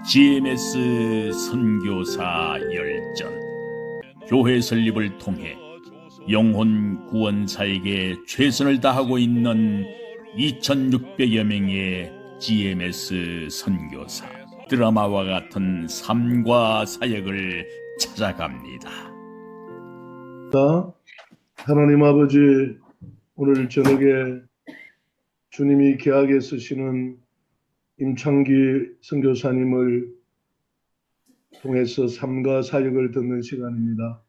GMS 선교사 열전 교회 설립을 통해 영혼 구원사에게 최선을 다하고 있는 2600여 명의 GMS 선교사, 드라마와 같은 삶과 사역을 찾아갑니다. 하나님 아버지, 오늘 저녁에 주님이 귀하게 쓰시는 임창기 선교사님을 통해서 삶과 사역을 듣는 시간입니다.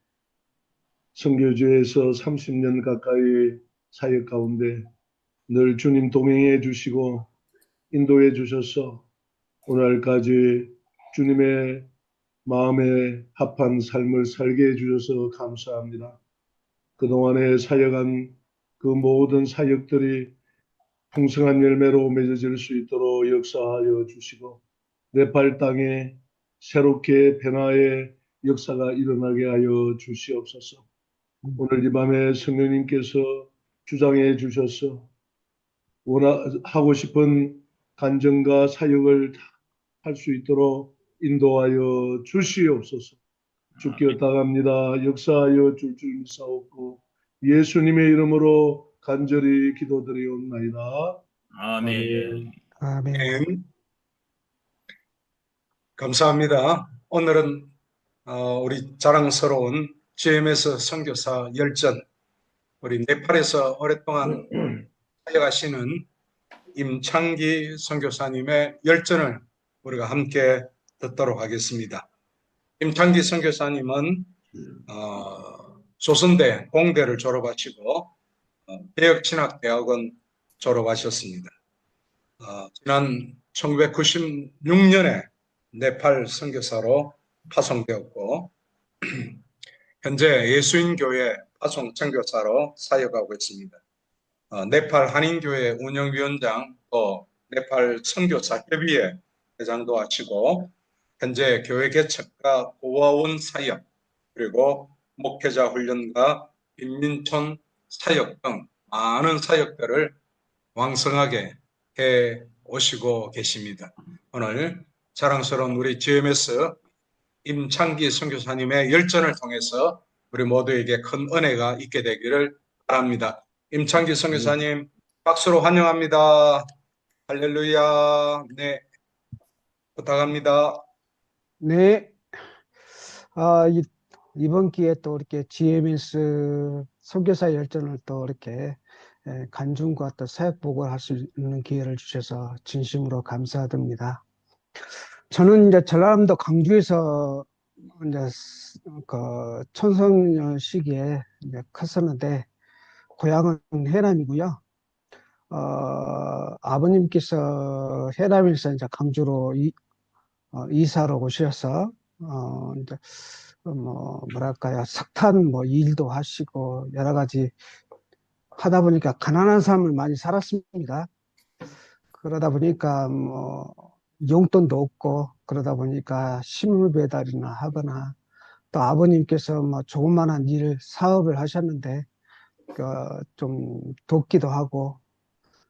선교지에서 30년 가까이 사역 가운데 늘 주님 동행해 주시고 인도해 주셔서 오늘까지 주님의 마음에 합한 삶을 살게 해 주셔서 감사합니다. 그동안에 사역한 그 모든 사역들이 풍성한 열매로 맺어질 수 있도록 역사하여 주시고 네팔 땅에 새롭게 변화의 역사가 일어나게 하여 주시옵소서. 오늘 이 밤에 성령님께서 주장해 주셔서 하고 싶은 간증과 사역을 할 수 있도록 인도하여 주시옵소서. 주께 엇나갑니다. 역사하여 줄 믿사옵고 예수님의 이름으로 간절히 기도드리옵나이다. 아멘. 아멘. 감사합니다. 오늘은 우리 자랑스러운 GMS 선교사 열전, 우리 네팔에서 오랫동안 사역하시는 임창기 선교사님의 열전을 우리가 함께 듣도록 하겠습니다. 임창기 선교사님은 조선대 공대를 졸업하시고 대역신학대학원 졸업하셨습니다. 지난 1996년에 네팔 선교사로 파송되었고 현재 예수인교회 파송 선교사로 사역하고 있습니다. 네팔 한인교회 운영위원장 또 네팔 선교사 협의회 회장도 하시고 현재 교회 개척과 고아원 사역 그리고 목회자 훈련과 빈민촌 사역 등 많은 사역들을 왕성하게 해 오시고 계십니다. 오늘 자랑스러운 우리 GMS 임창기 선교사님의 열전을 통해서 우리 모두에게 큰 은혜가 있게 되기를 바랍니다. 임창기 선교사님 박수로 환영합니다. 할렐루야. 네, 부탁합니다. 네. 이번 기회에 또 이렇게 GMS 선교사 열전을 또 이렇게 간증과 또 사역 보고를 할 수 있는 기회를 주셔서 진심으로 감사드립니다. 저는 이제 전라남도 강주에서 이제 그 청소년 시기에 이제 컸었는데 고향은 해남이고요. 아버님께서 해남에서 이제 강주로 이사로 오셔서 이제 뭐랄까요, 석탄 일도 하시고 여러 가지 하다 보니까 가난한 삶을 많이 살았습니다. 그러다 보니까 용돈도 없고 그러다 보니까 식물 배달이나 하거나 또 아버님께서 조그만한 사업을 하셨는데 좀 돕기도 하고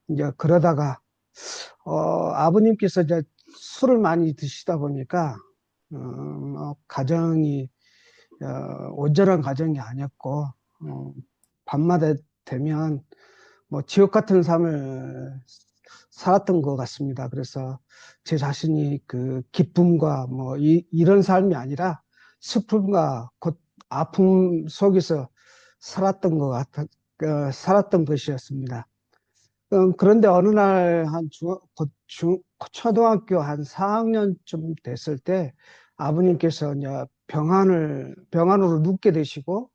이제 그러다가 아버님께서 이제 술을 많이 드시다 보니까 가정이 온전한 가정이 아니었고 밤마다 되면 지옥 같은 삶을 살았던 것 같습니다. 그래서 제 자신이 그 기쁨과 이런 삶이 아니라 슬픔과 곧 아픔 속에서 살았던 것이었습니다. 그런데 어느 날 초등학교 한 4학년쯤 됐을 때 아버님께서 이제 병원으로 눕게 되시고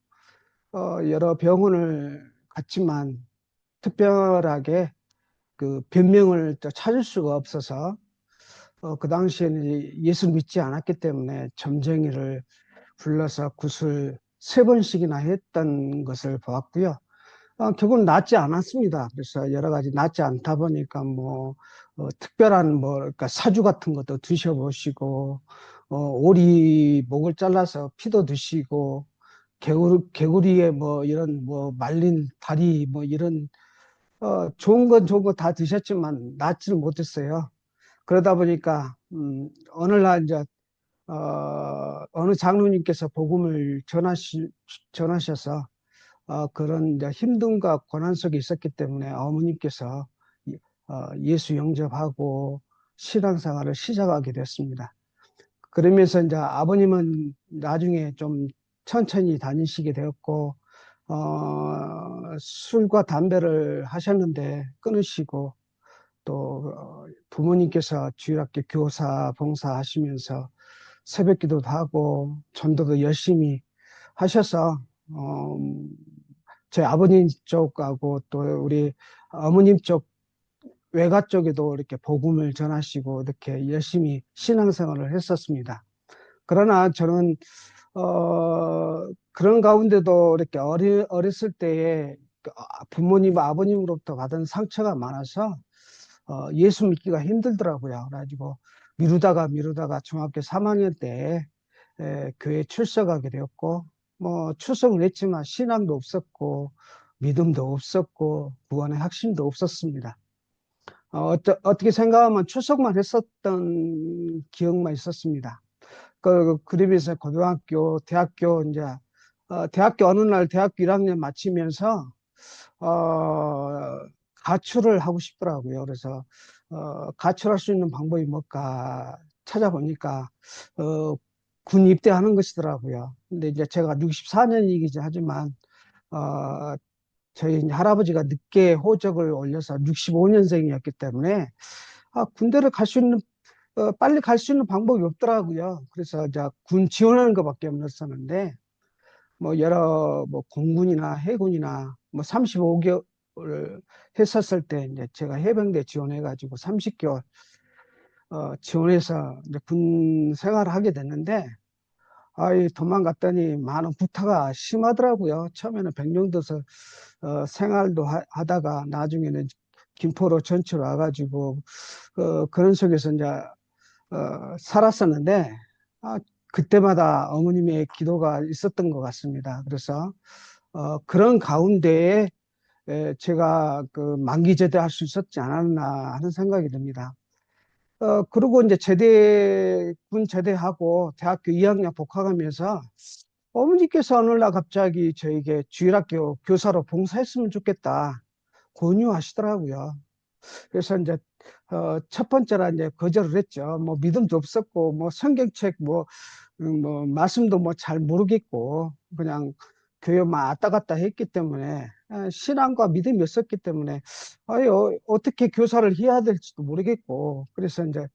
여러 병원을 갔지만 특별하게 그 변명을 찾을 수가 없어서 그 당시에는 예수 믿지 않았기 때문에 점쟁이를 불러서 굿을 3번씩이나 했던 것을 보았고요. 결국은 낫지 않았습니다. 그래서 여러 가지 낫지 않다 보니까 특별한 그러니까 사주 같은 것도 드셔보시고 오리 목을 잘라서 피도 드시고 개구리에 이런 말린 다리 이런 좋은 건 좋은 거 다 드셨지만 낫지를 못했어요. 그러다 보니까 어느 날 이제 어느 장로님께서 복음을 전하셔서 그런 이제 힘듦과 고난 속에 있었기 때문에 어머님께서 예수 영접하고 신앙생활을 시작하게 됐습니다. 그러면서 이제 아버님은 나중에 좀 천천히 다니시게 되었고, 술과 담배를 하셨는데 끊으시고, 또 부모님께서 주일학교 교사 봉사하시면서 새벽 기도도 하고 전도도 열심히 하셔서 저희 아버님 쪽하고 또 우리 어머님 쪽 외가 쪽에도 이렇게 복음을 전하시고 이렇게 열심히 신앙생활을 했었습니다. 그러나 저는 그런 가운데도 이렇게 어렸을 때에 부모님, 아버님으로부터 받은 상처가 많아서 예수 믿기가 힘들더라고요. 그래가지고 미루다가 중학교 3학년 때 교회 출석하게 되었고, 뭐 출석을 했지만 신앙도 없었고 믿음도 없었고 구원의 확신도 없었습니다. 어떻게 생각하면 출석만 했었던 기억만 있었습니다. 그러면서 고등학교, 대학교 이제 대학교 어느 날 대학교 1학년 마치면서 가출을 하고 싶더라고요. 그래서 가출할 수 있는 방법이 뭘까 찾아보니까 군 입대하는 것이더라고요. 근데 이제 제가 64년이긴 하지만 저희 이제 할아버지가 늦게 호적을 올려서 65년생이었기 때문에 군대를 갈 수 있는 빨리 갈 수 있는 방법이 없더라고요. 그래서 이제 군 지원하는 것밖에 없었는데 뭐 여러 뭐 공군이나 해군이나 뭐 35개월 했었을 때 이제 제가 해병대 지원해가지고 30개월 지원해서 이제 군 생활을 하게 됐는데 도망갔더니 많은 구타가 심하더라고요. 처음에는 백령도서 생활도 하다가 나중에는 김포로 전출 와가지고 그런 속에서 이제 살았었는데 그때마다 어머님의 기도가 있었던 것 같습니다. 그래서 그런 가운데에 제가 그 만기 제대할 수 있었지 않았나 하는 생각이 듭니다. 그리고 이제 군 제대하고 대학교 2학년 복학하면서 어머니께서 어느 날 갑자기 저에게 주일학교 교사로 봉사했으면 좋겠다 권유하시더라고요. 그래서 이제 첫 번째라 이제 거절을 했죠. 뭐 믿음도 없었고 뭐 성경책 뭐 말씀도 뭐 잘 모르겠고 그냥 교회만 왔다 갔다 했기 때문에 신앙과 믿음이 없었기 때문에 어떻게 교사를 해야 될지도 모르겠고 그래서 이제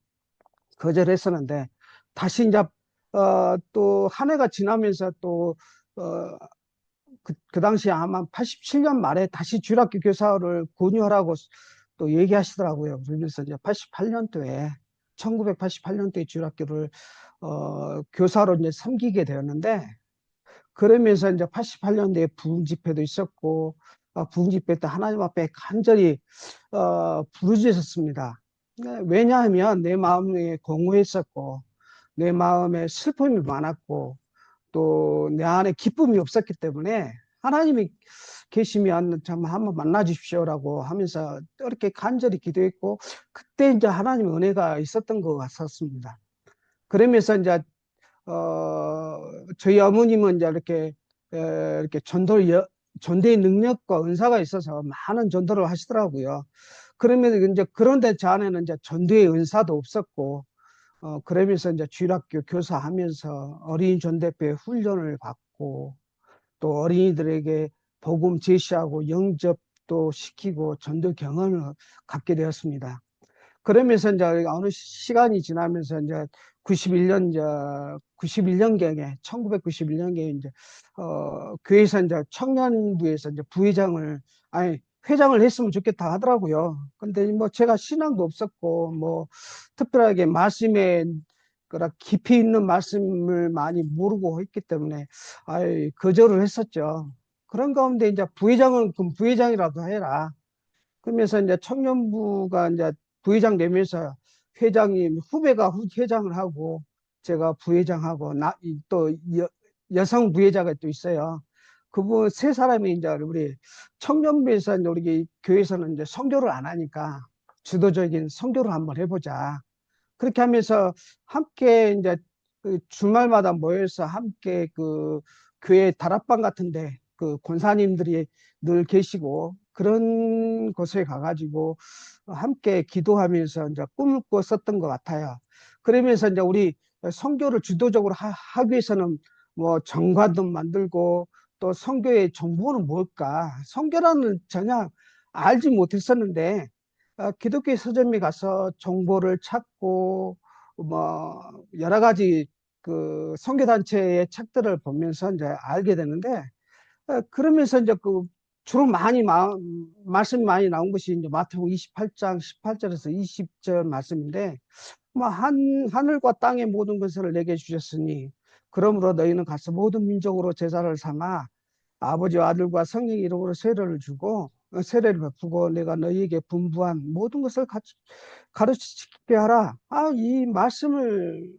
거절했었는데 다시 이제 또 한 해가 지나면서 또 그 당시에 아마 87년 말에 다시 주일학교 교사를 권유하라고 또 얘기하시더라고요. 그러면서 이제 88년도에 1988년도에 주일학교를 교사로 이제 섬기게 되었는데 그러면서 이제 88년도에 부흥집회도 있었고 부흥집회 때 하나님 앞에 간절히 부르짖었습니다. 왜냐하면 내 마음에 공허했었고 내 마음에 슬픔이 많았고 또 내 안에 기쁨이 없었기 때문에 하나님이 계시면 참 한번 만나 주십시오라고 하면서 이렇게 간절히 기도했고 그때 이제 하나님의 은혜가 있었던 것 같았습니다. 그러면서 이제 저희 어머님은 이제 이렇게 전도의 능력과 은사가 있어서 많은 전도를 하시더라고요. 그러면 이제 그런데 저 안에는 이제 전도의 은사도 없었고 그러면서 이제 주일학교 교사하면서 어린이 전대회 훈련을 받고 또 어린이들에게 복음 제시하고 영접도 시키고 전도 경험을 갖게 되었습니다. 그러면서 이제 어느 시간이 지나면서 이제 91년경에 1991년경에 이제 교회에서 이제 청년부에서 이제 회장을 했으면 좋겠다 하더라고요. 근데 뭐 제가 신앙도 없었고 뭐 특별하게 말씀에 그라 깊이 있는 말씀을 많이 모르고 했기 때문에 거절을 했었죠. 그런 가운데 이제 부회장은 그럼 부회장이라도 해라. 그러면서 이제 청년부가 이제 부회장 되면서 후배가 회장을 하고 제가 부회장하고 또 여성 부회장이 또 있어요. 그분 세 사람이 이제 우리 청년부에서 이제 우리 교회에서는 이제 선교를 안 하니까 주도적인 선교를 한번 해보자. 그렇게 하면서 함께 이제 그 주말마다 모여서 함께 그 교회 다락방 같은데 그 권사님들이 늘 계시고 그런 곳에 가가지고 함께 기도하면서 이제 꿈을 꿨었던 것 같아요. 그러면서 이제 우리 선교를 주도적으로 하기 위해서는 뭐 정관도 만들고 또 선교의 정보는 뭘까? 선교라는 전혀 알지 못했었는데 기독교 서점에 가서 정보를 찾고 뭐 여러 가지 그 선교단체의 책들을 보면서 이제 알게 되는데 그러면서 이제 그 주로 말씀이 많이 나온 것이 이제 마태복음 28장 18절에서 20절 말씀인데 뭐 하늘과 땅의 모든 것을 내게 주셨으니 그러므로 너희는 가서 모든 민족으로 제자를 삼아 아버지와 아들과 성령의 이름으로 세례를 베푸고 내가 너희에게 분부한 모든 것을 가르치게 하라. 이 말씀을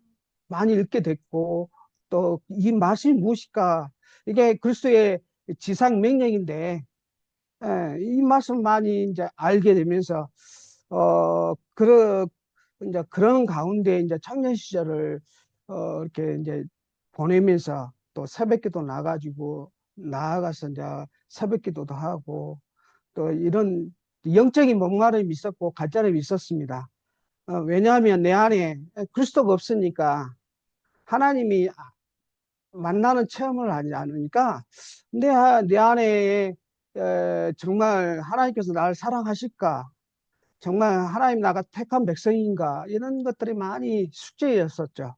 많이 읽게 됐고 또 이 말씀이 무엇일까? 이게 그리스도의 지상 명령인데 이 말씀 많이 이제 알게 되면서 이제 그런 가운데 이제 청년 시절을 이렇게 이제 보내면서 또 새벽기도 나아가서 이제 새벽기도도 하고 또 이런 영적인 목마름이 있었고 간절함이 있었습니다. 왜냐하면 내 안에 그리스도가 없으니까 하나님이 만나는 체험을 하지 않으니까 내 안에 정말 하나님께서 나를 사랑하실까? 정말 하나님 나가 택한 백성인가? 이런 것들이 많이 숙제였었죠.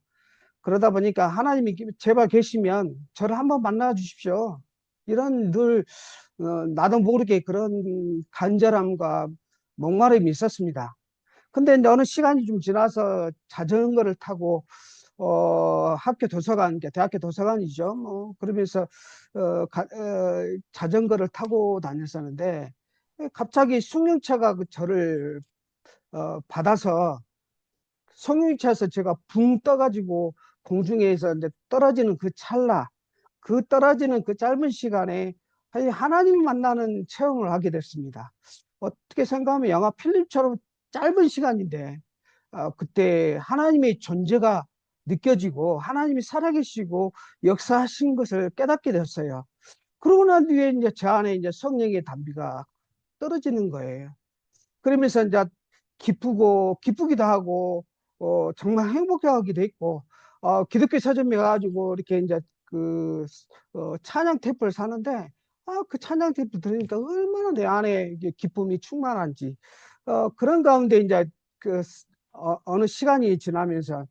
그러다 보니까 하나님이 제발 계시면 저를 한번 만나 주십시오. 이런 늘 나도 모르게 그런 간절함과 목마름이 있었습니다. 근데 이제 어느 시간이 좀 지나서 자전거를 타고 학교 도서관, 대학교 도서관이죠. 뭐 그러면서 자전거를 타고 다녔었는데 갑자기 승용차가 저를 받아서 성령차에서 제가 붕 떠가지고 공중에서 이제 떨어지는 그 찰나, 그 떨어지는 그 짧은 시간에 하나님을 만나는 체험을 하게 됐습니다. 어떻게 생각하면 영화 필름처럼 짧은 시간인데, 그때 하나님의 존재가 느껴지고, 하나님이 살아계시고, 역사하신 것을 깨닫게 됐어요. 그러고 난 뒤에 이제 제 안에 이제 성령의 담비가 떨어지는 거예요. 그러면서 이제 기쁘기도 하고, 정말 행복하기도 했고, 기독교 서점에 가가지고 이렇게 이제 찬양 테이프를 사는데, 그 찬양 테이프 들으니까 얼마나 내 안에 이게 기쁨이 충만한지, 그런 가운데 이제 어느 시간이 지나면서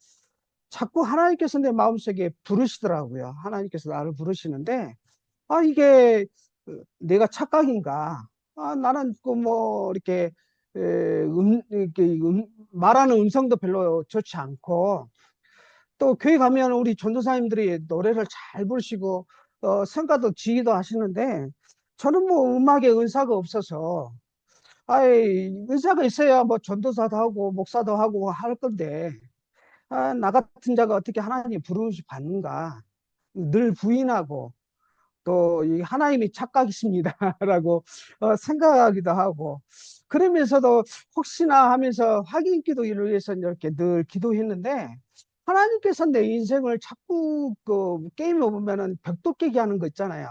자꾸 하나님께서 내 마음속에 부르시더라고요. 하나님께서 나를 부르시는데, 이게 내가 착각인가? 나는 그 뭐 이렇게 말하는 음성도 별로 좋지 않고 또 교회 가면 우리 전도사님들이 노래를 잘 부르시고 성가도 지휘도 하시는데 저는 뭐 음악에 은사가 없어서 은사가 있어야 뭐 전도사도 하고 목사도 하고 할 건데 나 같은 자가 어떻게 하나님 부르시 받는가 늘 부인하고 또 이 하나님이 착각이십니다라고 생각하기도 하고 그러면서도 혹시나 하면서 확인 기도를 위해서 이렇게 늘 기도했는데 하나님께서 내 인생을 자꾸 그 게임에 보면은 벽돌 깨기 하는 거 있잖아요.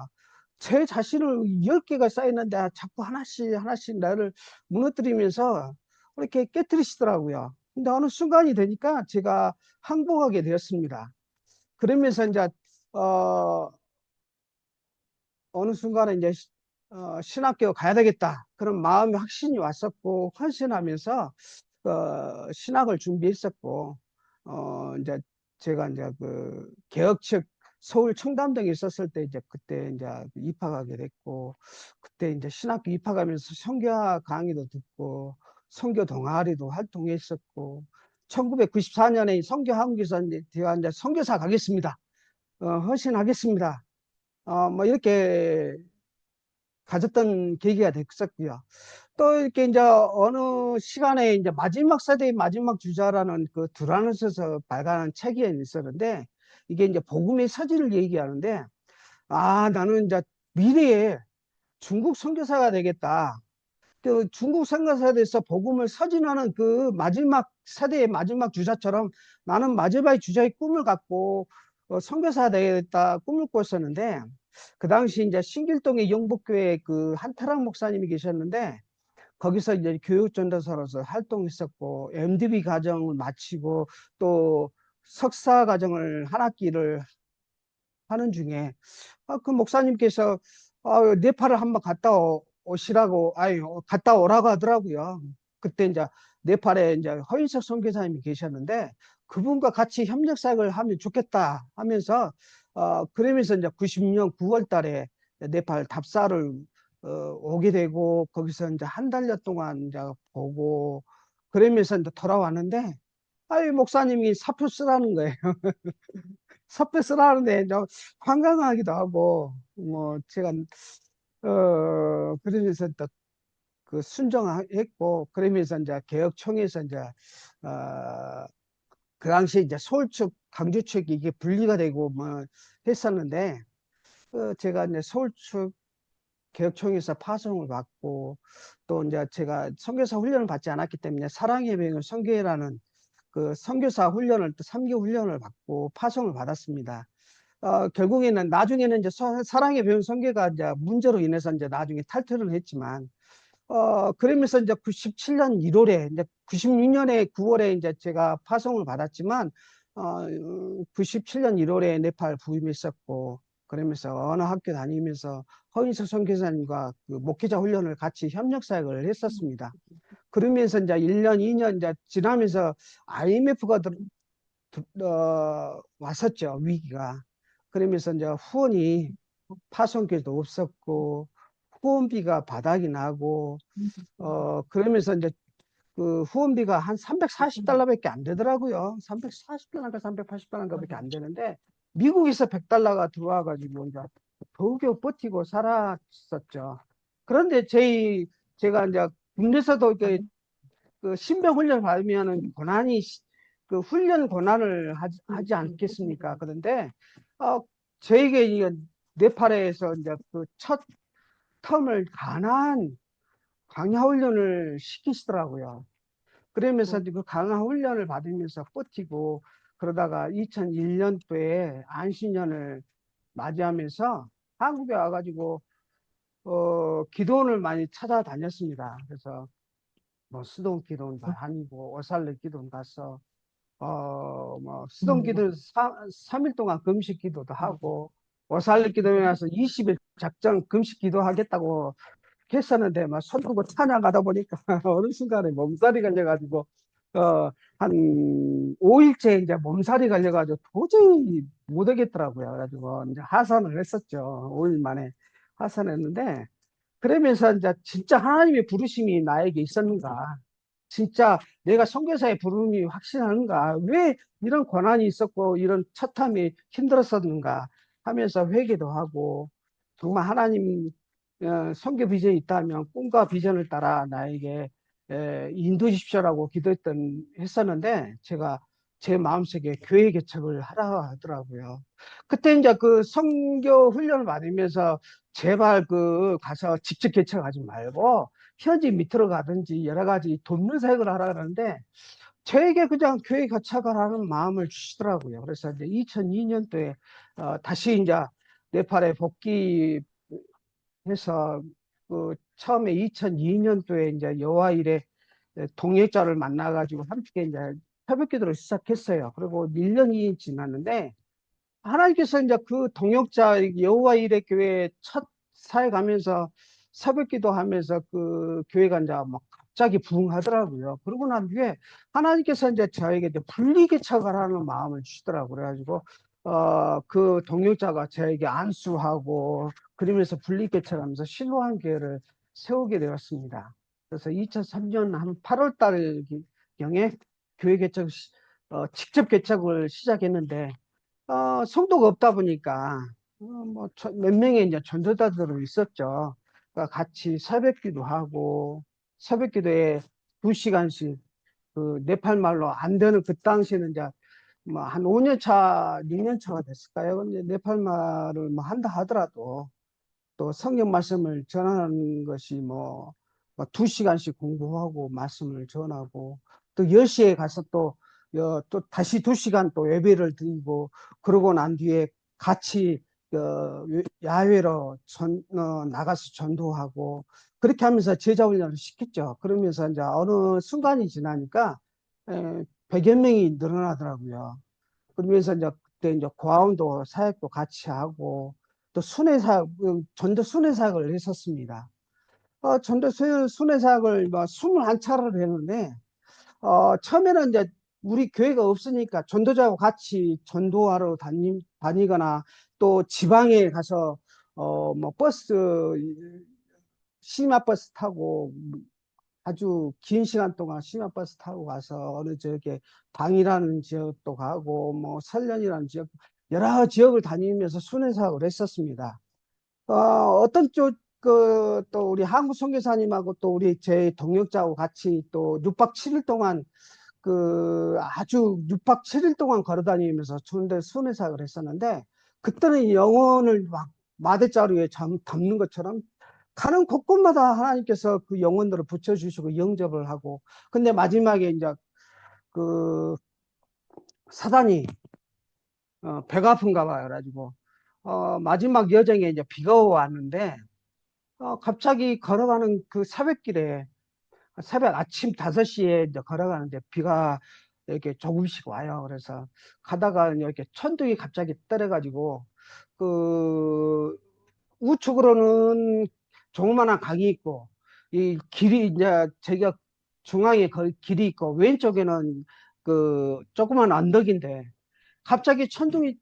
제 자신을 10개가 쌓였는데 자꾸 하나씩 나를 무너뜨리면서 이렇게 깨뜨리시더라고요. 근데 어느 순간이 되니까 제가 항복하게 되었습니다. 그러면서 이제 어, 어느 순간에 이제 신학교 가야 되겠다. 그런 마음의 확신이 왔었고, 헌신하면서 신학을 준비했었고, 이제 제가 이제 그 개혁 측 서울 청담동에 있었을 때 이제 그때 이제 입학하게 됐고, 그때 이제 신학교 입학하면서 선교 강의도 듣고, 선교 동아리도 활동했었고, 1994년에 선교 한국에서 제가 이제 선교사 가겠습니다. 헌신하겠습니다. 뭐 이렇게 가졌던 계기가 됐었고요. 또 이렇게 이제 어느 시간에 이제 마지막 세대의 마지막 주자라는 그 두라노스에서 발간한 책이 있었는데 이게 이제 복음의 서지를 얘기하는데 나는 이제 미래에 중국 선교사가 되겠다. 그 중국 선교사에서 복음을 서진하는 그 마지막 세대의 마지막 주자처럼 나는 마지막의 주자의 꿈을 갖고 선교사가 되겠다 꿈을 꿨었는데, 그 당시 이제 신길동의 영복교회 그 한타락 목사님이 계셨는데, 거기서 이제 교육전도사로서 활동했었고, MDB 과정을 마치고 또 석사 과정을 한 학기를 하는 중에 그 목사님께서 네팔을 한번 갔다 오시라고, 아니, 갔다 오라고 하더라고요. 그때 이제 네팔에 이제 허인석 선교사님이 계셨는데, 그분과 같이 협력 사역을 하면 좋겠다 하면서, 그러면서 이제 90년 9월 달에 네팔 답사를 오게 되고, 거기서 이제 한 달여 동안 이제 보고, 그러면서 이제 돌아왔는데, 목사님이 사표 쓰라는 거예요. 사표 쓰라는데 좀 황당하기도 하고, 뭐 제가 그러면서 또 그 순종했고, 그러면서 이제 개혁총회에서 이제 그 당시에 이제 서울 측 강주 측이 이게 분리가 되고 뭐 했었는데, 제가 이제 서울 측 개혁총회에서 파송을 받고, 또 이제 제가 선교사 훈련을 받지 않았기 때문에 사랑의 병을 선교회라는 그 선교사 훈련을 또 3개월 훈련을 받고 파송을 받았습니다. 결국에는 나중에는 이제 사랑의 배운 선교가 이제 문제로 인해서 이제 나중에 탈퇴를 했지만, 그러면서 이제 97년 1월에 이제 96년에 9월에 이제 제가 파송을 받았지만, 97년 1월에 네팔 부임했었고, 그러면서 어느 학교 다니면서 허인석 선교사님과 그 목회자 훈련을 같이 협력 사역을 했었습니다. 그러면서 이제 1년, 2년 이제 지나면서 IMF가 왔었죠, 위기가. 그러면서 이제 후원이 파송기도 없었고, 후원비가 바닥이 나고, 그러면서 이제 그 후원비가 한 340달러밖에 안 되더라고요. 340달러인가 380달러인가밖에 안 되는데, 미국에서 100달러가 들어와가지고 이제 겨우겨우 버티고 살았었죠. 그런데 제가 이제 국내에서도 그 신병 훈련 받으면은 고난이 그 훈련 고난을 하지 않겠습니까? 그런데 어, 저에게 이 네팔에서 이제 그 첫 텀을 가난 강야 훈련을 시키시더라고요. 그러면서 그 강화 훈련을 받으면서 버티고, 그러다가 2001년도에 안신년을 맞이하면서 한국에 와가지고 기도원을 많이 찾아다녔습니다. 그래서 뭐 수동 기도원 다니고 오살레 기도원 가서 뭐 수동 기도 3일 동안 금식 기도도 하고, 오살레 기도원에 가서 20일 작정 금식 기도하겠다고 했었는데, 막 손 들고 찬양하다 보니까 어느 순간에 몸살이 걸려가지고 한 5일째 이제 몸살이 걸려가지고 도저히 못 하겠더라고요. 그래가지고 이제 하산을 했었죠. 5일 만에 하산했는데, 그러면서 이제 진짜 하나님의 부르심이 나에게 있었는가? 진짜 내가 선교사의 부름이 확신하는가? 왜 이런 고난이 있었고 이런 처참이 힘들었었는가 하면서 회개도 하고, 정말 하나님 선교 비전이 있다면 꿈과 비전을 따라 나에게 인도해 주십시오라고 했었는데, 제가 제 마음속에 교회 개척을 하라 하더라고요. 그때 이제 그 선교 훈련을 받으면서 제발 그 가서 직접 개척하지 말고 현지 밑으로 가든지 여러 가지 돕는 사역을 하라 그러는데, 저에게 그냥 교회 개척을 하는 마음을 주시더라고요. 그래서 이제 2002년도에 다시 이제 네팔에 복귀해서 그 처음에 2002년도에 이제 여호와 일에 동역자를 만나가지고 함께 이제 새벽기도를 시작했어요. 그리고 1년이 지났는데, 하나님께서 이제 그 동역자 여호와 일의 교회 첫 사역하면서 새벽기도 하면서 그 교회가 이제 막 갑자기 부흥하더라고요. 그러고 난 뒤에 하나님께서 이제 저에게 이제 분리개척을 하는 마음을 주시더라고요. 그래가지고 그 동역자가 저에게 안수하고, 그러면서 분리개척하면서 신호한 교회를 세우게 되었습니다. 그래서 2003년 한 8월 달경에 교회 개척 직접 개척을 시작했는데, 성도가 없다 보니까 뭐 몇 명의 이제 전도자들은 있었죠. 그러니까 같이 새벽기도 하고, 새벽기도에 2시간씩 그 네팔 말로 안 되는 그 당시에는 이제 뭐 한 5년 차, 6년 차가 됐을까요? 근데 네팔 말을 뭐 한다 하더라도 또 성경 말씀을 전하는 것이 뭐 막 2시간씩 공부하고 말씀을 전하고 또 10시에 가서 또 다시 2시간 또 예배를 드리고 그러고 난 뒤에 같이 야외로 나가서 전도하고 그렇게 하면서 제자 훈련을 시켰죠. 그러면서 이제 어느 순간이 지나니까 100여 명이 늘어나더라고요. 그러면서 이제 그때 이제 고아원도 사역도 같이 하고 또 순회사역, 전도 순회사역을 했었습니다. 전도 순회사역을 뭐 21차례를 했는데, 처음에는 이제 우리 교회가 없으니까 전도자하고 같이 전도하러 다니거나 또 지방에 가서, 뭐 시마버스 타고 아주 긴 시간 동안 시마버스 타고 가서 어느 저기 방이라는 지역도 가고 뭐 설련이라는 지역, 여러 지역을 다니면서 순회사역을 했었습니다. 어떤 또 우리 한국 선교사님하고 또 우리 제 동역자하고 같이 또 6박 7일 동안 아주 6박 7일 동안 걸어 다니면서 순회사역을 했었는데 그때는 영혼을 막 마대자루에 담는 것처럼 가는 곳곳마다 하나님께서 그 영혼들을 붙여주시고 영접을 하고 근데 마지막에 이제 그 사단이 배가 아픈가 봐요. 그래가지고 마지막 여정에 이제 비가 왔는데 갑자기 걸어가는 그 새벽길에 새벽 아침 5시에 이제 걸어가는데 비가 이렇게 조금씩 와요. 그래서 가다가 이렇게 천둥이 갑자기 떨어가지고 그 우측으로는 조그만한 강이 있고 이 길이 이제 저기가 중앙에 길이 있고 왼쪽에는 그 조그만 언덕인데 갑자기 천둥이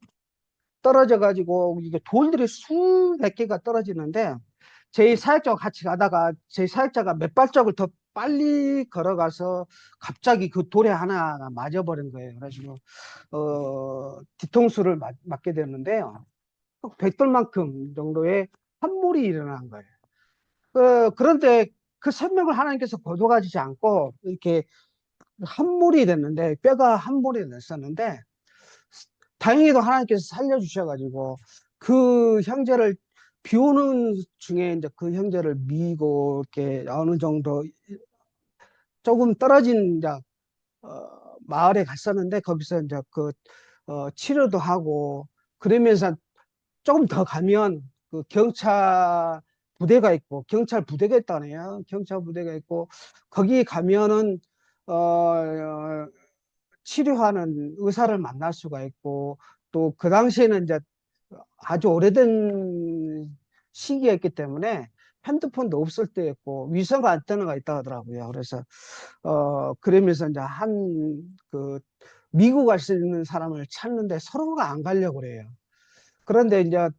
떨어져 가지고 이게 돌들이 수백 개가 떨어지는데 제 사역자와 같이 가다가 제 사역자가 몇 발짝을 더 빨리 걸어가서 갑자기 그 돌에 하나가 맞아버린 거예요. 그래가지고 뒤통수를 맞게 되는데요. 백돌만큼 정도의 함몰이 일어난 거예요. 그런데 그 생명을 하나님께서 거둬가지지 않고 이렇게 함몰이 됐는데 뼈가 함몰이 됐었는데 다행히도 하나님께서 살려주셔가지고 그 형제를 비 오는 중에 이제 그 형제를 미고 이렇게 어느 정도 조금 떨어진 이제 마을에 갔었는데 거기서 이제 치료도 하고 그러면서 조금 더 가면 그 경찰 부대가 있고 경찰 부대가 있다네요. 경찰 부대가 있고 거기 가면은 치료하는 의사를 만날 수가 있고 또 그 당시에는 이제 아주 오래된 시기였기 때문에 핸드폰도 없을 때였고 위성 안테나가 있다 하더라고요. 그래서 그러면서 이제 미국 갈 수 있는 사람을 찾는데 서로가 안 가려고 그래요. 그런데 이제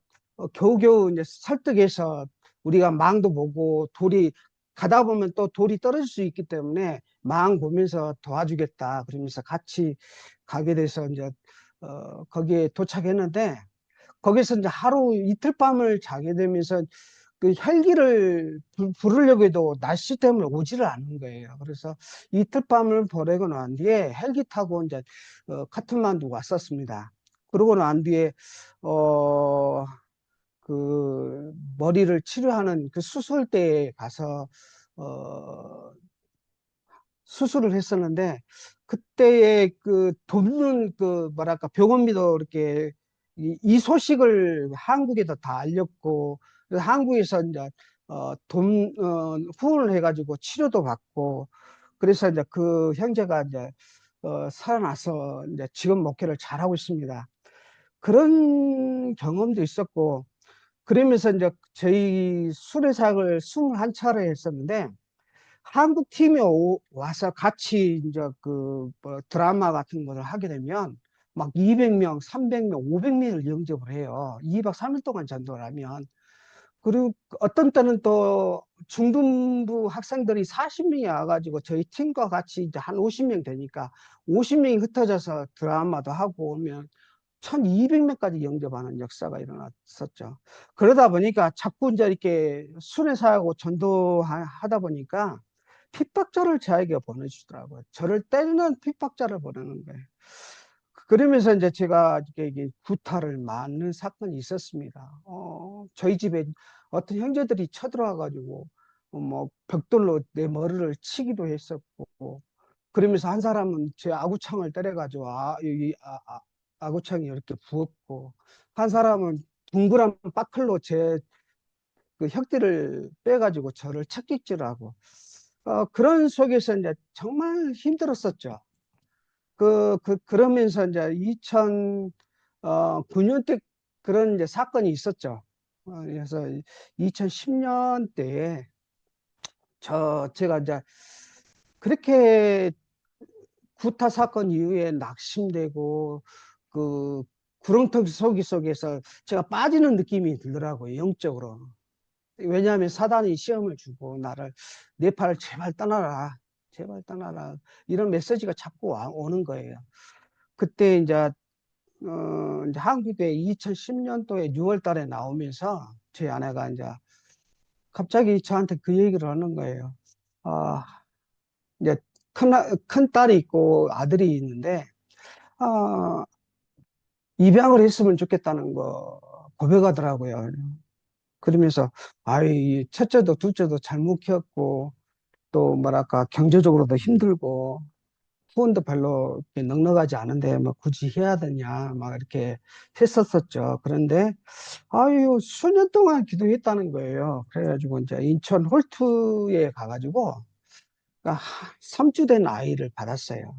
겨우겨우 이제 설득해서 우리가 망도 보고 돌이 가다 보면 또 돌이 떨어질 수 있기 때문에 망 보면서 도와주겠다 그러면서 같이 가게 돼서 이제 거기에 도착했는데 거기서 이제 하루 이틀 밤을 자게 되면서 그 헬기를 부르려고 해도 날씨 때문에 오지를 않는 거예요. 그래서 이틀 밤을 보내고 난 뒤에 헬기 타고 이제 카트만두 왔었습니다. 그러고 난 뒤에 어, 머리를 치료하는 그 수술대에 가서 어, 수술을 했었는데 그때의 돕는 뭐랄까 병원비도 이렇게 이 소식을 한국에도 다 알렸고 그래서 한국에서 이제 후원을 해가지고 치료도 받고 그래서 이제 그 형제가 이제 살아나서 이제 지금 목회를 잘하고 있습니다. 그런 경험도 있었고 그러면서 이제 저희 수레사역을 21차례 했었는데 한국 팀이 와서 같이 이제 뭐 드라마 같은 것을 하게 되면 막 200명, 300명, 500명을 영접을 해요. 2박 3일 동안 전도를 하면. 그리고 어떤 때는 또 중등부 학생들이 40명이 와가지고 저희 팀과 같이 이제 한 50명 되니까 50명이 흩어져서 드라마도 하고 오면 1200명까지 영접하는 역사가 일어났었죠. 그러다 보니까 자꾸 이제 이렇게 순회사하고 전도하다 보니까 핍박자를 저에게 보내주더라고요. 저를 때리는 핍박자를 보내는 거예요. 그러면서 이제 제가 이게 구타를 맞는 사건이 있었습니다. 저희 집에 어떤 형제들이 쳐들어와가지고 뭐 벽돌로 내 머리를 치기도 했었고, 그러면서 한 사람은 제 아구창을 때려가지고 여기 아구창이 이렇게 부었고, 한 사람은 둥그란 빠클로 제 그 혁대를 빼가지고 저를 채찍질하고, 그런 속에서 이제 정말 힘들었었죠. 그러면서 이제 2009년 때 그런 이제 사건이 있었죠. 그래서 2010년 때에 제가 이제 그렇게 구타 사건 이후에 낙심되고 그 구렁텅이 속에서 제가 빠지는 느낌이 들더라고요, 영적으로. 왜냐하면 사단이 시험을 주고 나를 네팔을 제발 떠나라, 제발 떠나라, 이런 메시지가 자꾸 오는 거예요. 그때 이제 한국에 2010년도에 6월 달에 나오면서 제 아내가 이제 갑자기 저한테 그 얘기를 하는 거예요. 아, 이제 큰 딸이 있고 아들이 있는데, 아, 입양을 했으면 좋겠다는 거 고백하더라고요. 그러면서, 아이, 첫째도 둘째도 잘못 키웠고, 또 뭐랄까, 경제적으로도 힘들고, 후원도 별로 이렇게 넉넉하지 않은데, 뭐 굳이 해야 되냐, 막 이렇게 했었었죠. 그런데, 아유, 수년 동안 기도했다는 거예요. 그래가지고 이제 인천 홀트에 가가지고, 3주 된 아이를 받았어요.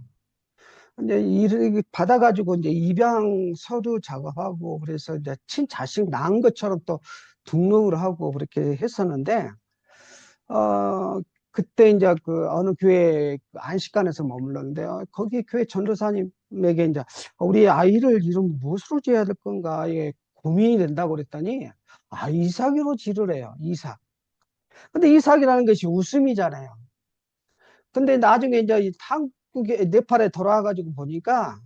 이제 이를 받아가지고 이제 입양 서류 작업하고 그래서 이제 친자식 낳은 것처럼 또 등록을 하고 그렇게 했었는데, 그때 이제 그 어느 교회 안식관에서 머물렀는데, 거기 교회 전도사님에게 이제 우리 아이를 이름 무엇으로 지어야 될 건가, 이게 고민이 된다고 그랬더니, 이삭으로 지르래요, 이삭. 근데 이삭이라는 것이 웃음이잖아요. 근데 나중에 이제 이 한국에, 네팔에 돌아와가지고 보니까,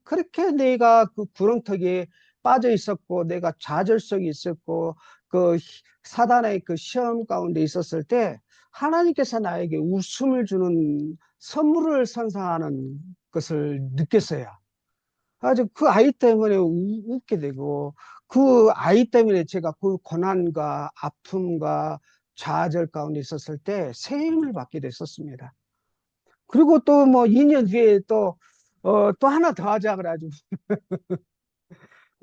그렇게 내가 그 구렁텅이에 빠져 있었고, 내가 좌절성이 있었고, 그 사단의 그 시험 가운데 있었을 때, 하나님께서 나에게 웃음을 주는 선물을 선사하는 것을 느꼈어요. 아주 그 아이 때문에 웃게 되고, 그 아이 때문에 제가 그 고난과 아픔과 좌절 가운데 있었을 때 새 힘을 받게 됐었습니다. 그리고 또 뭐 2년 뒤에 또 하나 더 하자 그래가지고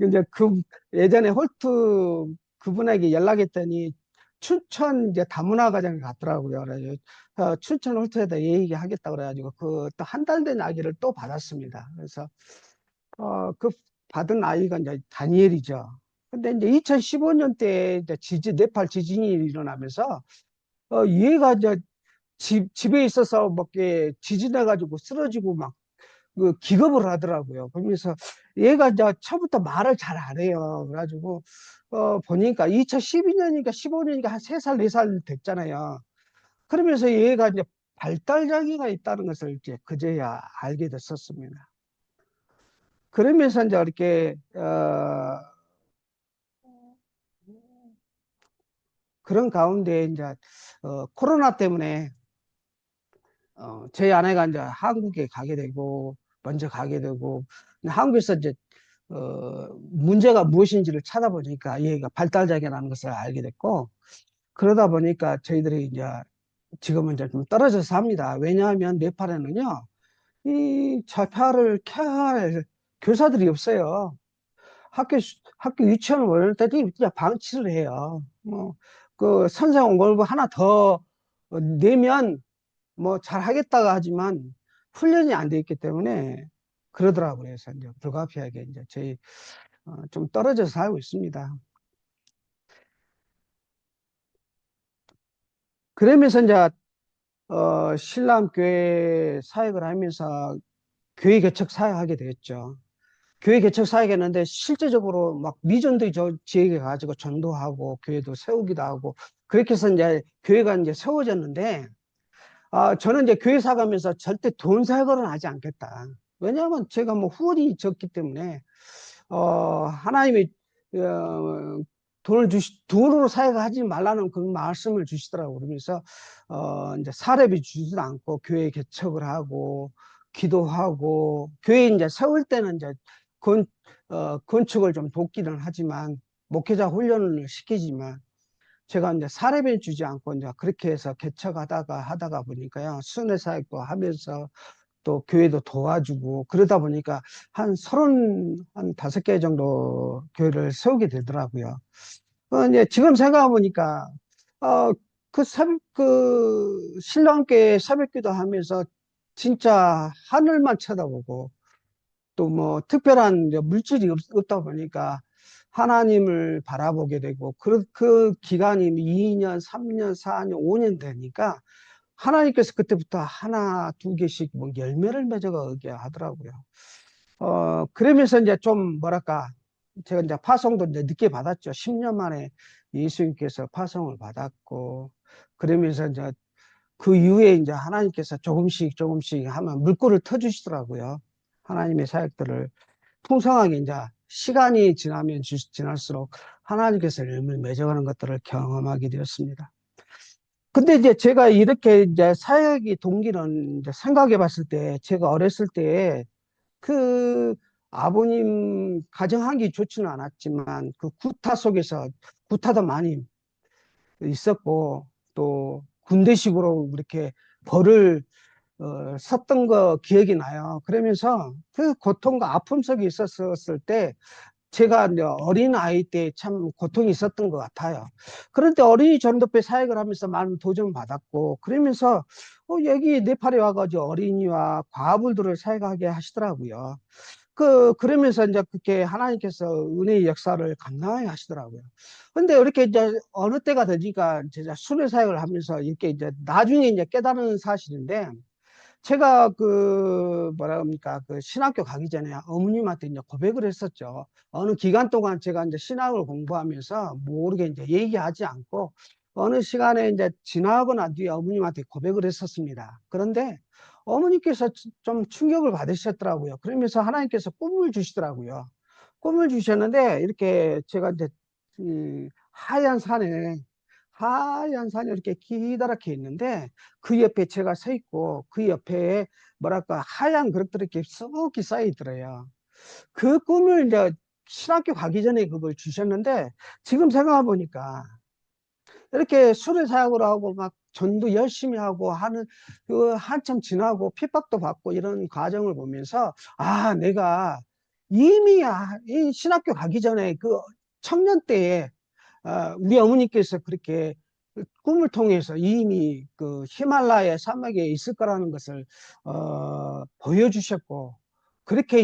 이제 예전에 홀트 그분에게 연락했더니 춘천 이제 다문화 과정에 갔더라고요. 그래서 춘천 홀트에다 얘기하겠다 그래가지고 그 또 한 달 된 아기를 또 받았습니다. 그래서 그 받은 아이가 이제 다니엘이죠. 근데 이제 2015년 때 이제 네팔 지진이 일어나면서 얘가 이제 집에 있어서 뭐 이렇게 지진해가지고 쓰러지고 막 그 기겁을 하더라고요. 그러면서 얘가 이제 처음부터 말을 잘 안 해요. 그래가지고 보니까 2012년이니까 15년이니까 한 3살, 4살 됐잖아요. 그러면서 얘가 이제 발달 장애가 있다는 것을 이제 그제야 알게 됐었습니다. 그러면서 이제 이렇게 그런 가운데 이제 코로나 때문에 제 아내가 이제 한국에 가게 되고 먼저 가게 되고 한국에서 이제 문제가 무엇인지를 찾아보니까 얘가 발달장애라는 것을 알게 됐고, 그러다 보니까 저희들이 이제 지금은 이제 좀 떨어져서 삽니다. 왜냐하면 네팔에는요, 이 자폐아를 케어할 교사들이 없어요. 학교 유치원 올 때도 그냥 방치를 해요. 뭐, 그 선생 월급 하나 더 내면 뭐 잘하겠다가 하지만 훈련이 안 돼 있기 때문에 그러더라고요. 그래서 이제 불가피하게 이제 저희 좀 떨어져서 살고 있습니다. 그러면서 이제 신랑교회 사역을 하면서 교회 개척 사역하게 됐죠. 교회 개척 사역했는데 실제적으로 막 미전도 지역에 가지고 전도하고 교회도 세우기도 하고 그렇게 해서 이제 교회가 이제 세워졌는데, 저는 이제 교회 사가면서 절대 돈 사역을 하지 않겠다. 왜냐하면 제가 뭐 후원이 적기 때문에 하나님이 어, 돈으로 사역하지 말라는 그 말씀을 주시더라고요. 그러면서 이제 사례비 주지도 않고 교회 개척을 하고 기도하고 교회 이제 세울 때는 이제 건축을 좀 돕기는 하지만 목회자 훈련을 시키지만 제가 이제 사례비 주지 않고 이제 그렇게 해서 하다가 보니까요. 순회 사역도 하면서 또 교회도 도와주고 그러다 보니까 한 5개 정도 교회를 세우게 되더라고요. 이제 지금 생각해 보니까, 어, 신랑 함께 새벽기도 하면서 진짜 하늘만 쳐다보고 또 뭐 특별한 이제 물질이 없다 보니까 하나님을 바라보게 되고 그 기간이 2년, 3년, 4년, 5년 되니까 하나님께서 그때부터 하나, 두 개씩 뭐 열매를 맺어가게 하더라고요. 그러면서 이제 좀 뭐랄까, 제가 이제 파송도 이제 늦게 받았죠. 10년 만에 예수님께서 파송을 받았고, 그러면서 이제 그 이후에 이제 하나님께서 조금씩 하면 물꼬를 터주시더라고요. 하나님의 사역들을 풍성하게 이제 시간이 지날수록 하나님께서 열매를 맺어가는 것들을 경험하게 되었습니다. 근데 이제 제가 이렇게 이제 사역의 동기는 이제 생각해 봤을 때 제가 어렸을 때 그 아버님 가정환경이 좋지는 않았지만 그 구타도 많이 있었고 또 군대식으로 이렇게 벌을 섰던 거 기억이 나요. 그러면서 그 고통과 아픔 속에 있었을 때 제가 이제 어린 아이 때 참 고통이 있었던 것 같아요. 그런데 어린이 전도회 사역을 하면서 많은 도전 받았고 그러면서 여기 네팔에 와가지고 어린이와 과부들을 사역하게 하시더라고요. 그러면서 이제 그렇게 하나님께서 은혜의 역사를 감당하게 하시더라고요. 근데 이렇게 이제 어느 때가 되니까 제가 순회 사역을 하면서 이렇게 이제 나중에 이제 깨달은 사실인데 제가 뭐라 합니까? 신학교 가기 전에 어머님한테 이제 고백을 했었죠. 어느 기간 동안 제가 이제 신학을 공부하면서 모르게 이제 얘기하지 않고 어느 시간에 이제 지나고 난 뒤에 어머님한테 고백을 했었습니다. 그런데 어머니께서 좀 충격을 받으셨더라고요. 그러면서 하나님께서 꿈을 주시더라고요. 꿈을 주셨는데 이렇게 제가 이제 하얀 산이 이렇게 기다랗게 있는데 그 옆에 제가 서 있고 그 옆에 뭐랄까 하얀 그릇들이 이렇게 쑥이 쌓여 있더래요. 그 꿈을 이제 신학교 가기 전에 그걸 주셨는데 지금 생각해 보니까 이렇게 수레 사역을 하고 막 전도 열심히 하고 하는 그 한참 지나고 핍박도 받고 이런 과정을 보면서 내가 이미 이 신학교 가기 전에 그 청년 때에 우리 어머니께서 그렇게 꿈을 통해서 이미 그 히말라야 사막에 있을 거라는 것을 보여주셨고 그렇게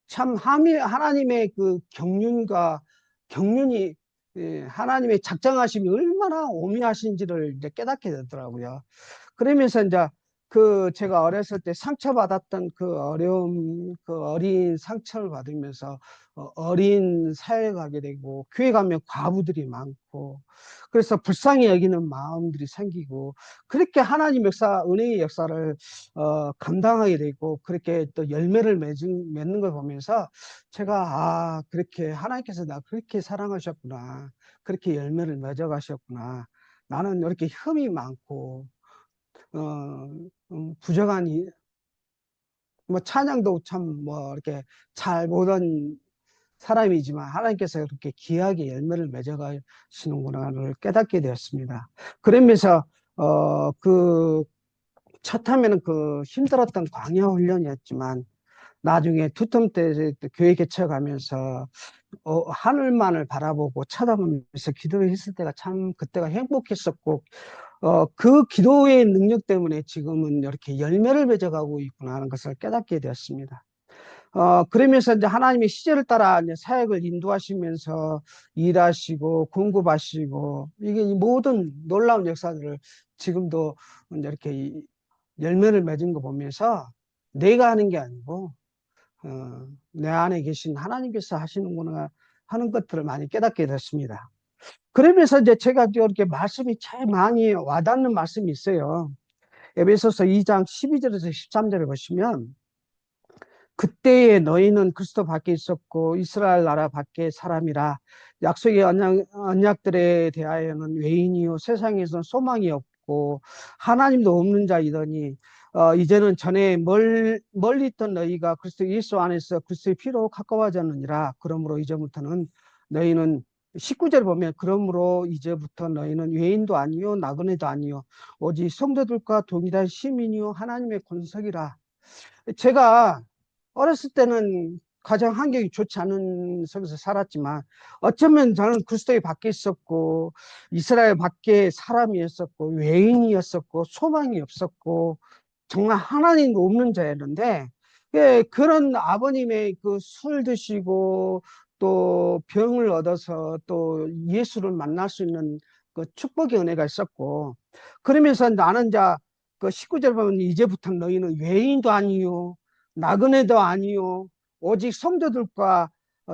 참 하나님의 그 경륜이 하나님의 작정하심이 얼마나 오묘하신지를 이제 깨닫게 되더라고요. 그러면서 이제 제가 어렸을 때 상처받았던 그 어려움, 그 어린 상처를 받으면서 어린 사회에 가게 되고, 교회 가면 과부들이 많고, 그래서 불쌍히 여기는 마음들이 생기고, 그렇게 하나님 은혜의 역사를 감당하게 되고, 그렇게 또 열매를 맺는 걸 보면서 제가, 그렇게 하나님께서 나 그렇게 사랑하셨구나. 그렇게 열매를 맺어가셨구나. 나는 이렇게 흠이 많고, 부정한 뭐 찬양도 참 뭐 이렇게 잘 못한 사람이지만 하나님께서 그렇게 귀하게 열매를 맺어가시는구나를 깨닫게 되었습니다. 그러면서 첫 하면은 힘들었던 광야 훈련이었지만 나중에 두텀 때 교회 개척하면서 하늘만을 바라보고 쳐다보면서 기도했을 때가 참 그때가 행복했었고 그 기도의 능력 때문에 지금은 이렇게 열매를 맺어가고 있구나 하는 것을 깨닫게 되었습니다. 그러면서 이제 하나님의 시제를 따라 이제 사역을 인도하시면서 일하시고 공급하시고 이게 모든 놀라운 역사들을 지금도 이제 이렇게 열매를 맺은 거 보면서 내가 하는 게 아니고 내 안에 계신 하나님께서 하시는구나 하는 것들을 많이 깨닫게 됐습니다. 그러면서 이제 제가 이렇게 말씀이 참 많이 와닿는 말씀이 있어요. 에베소서 2장 12절에서 13절을 보시면 그때에 너희는 그리스도 밖에 있었고 이스라엘 나라 밖에 사람이라 약속의 언약들에 대하여는 외인이요 세상에서는 소망이 없고 하나님도 없는 자이더니 이제는 전에 멀리 있던 너희가 그리스도 예수 안에서 그리스도의 피로 가까워졌느니라. 그러므로 이제부터는 너희는 19절 보면 그러므로 이제부터 너희는 외인도 아니요 나그네도 아니요 오직 성도들과 동일한 시민이요 하나님의 권석이라. 제가 어렸을 때는 가정 환경이 좋지 않은 속에서 살았지만 어쩌면 저는 그리스도에 밖에 있었고 이스라엘 밖에 사람이었었고 외인이었었고 소망이 없었고 정말 하나님 없는 자였는데, 예, 그런 아버님의 그 술 드시고 또 병을 얻어서 또 예수를 만날 수 있는 그 축복의 은혜가 있었고, 그러면서 나는 자 그 19절 보면 이제부터 너희는 외인도 아니요 나그네도 아니요 오직 성도들과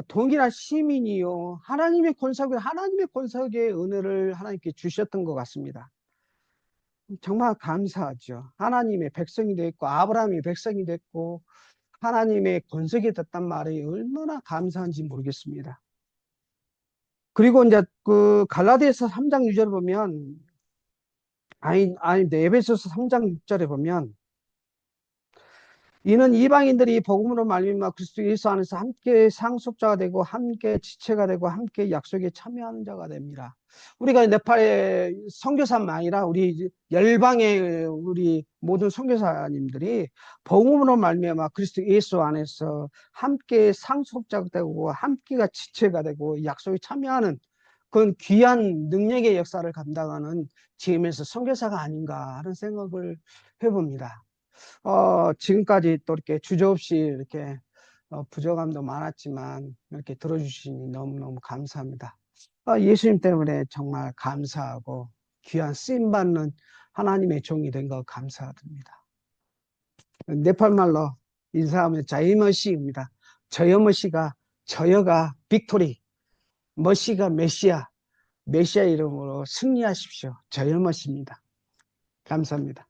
동일한 시민이요 하나님의 권석의 은혜를 하나님께 주셨던 것 같습니다. 정말 감사하죠. 하나님의 백성이 됐고 아브라함의 백성이 됐고 하나님의 권석이 됐단 말이 얼마나 감사한지 모르겠습니다. 그리고 이제 그 갈라디아서 3장 6절에 보면 에베소서 3장 6절에 보면 이는 이방인들이 복음으로 말미암아 그리스도 예수 안에서 함께 상속자가 되고 함께 지체가 되고 함께 약속에 참여하는 자가 됩니다. 우리가 네팔의 선교사만 아니라 우리 열방의 우리 모든 선교사님들이 복음으로 말미암아 그리스도 예수 안에서 함께 상속자가 되고 함께가 지체가 되고 약속에 참여하는 그런 귀한 능력의 역사를 감당하는 GMS 선교사가 아닌가 하는 생각을 해봅니다. 지금까지 또 이렇게 주저없이 이렇게 부족함도 많았지만 이렇게 들어주시니 너무너무 감사합니다. 예수님 때문에 정말 감사하고 귀한 쓰임받는 하나님의 종이 된 거 감사드립니다. 네팔말로 인사하면 자이머시입니다. 저여머시가 저여가 빅토리, 머시가 메시아, 메시아 이름으로 승리하십시오. 저여머시입니다. 감사합니다.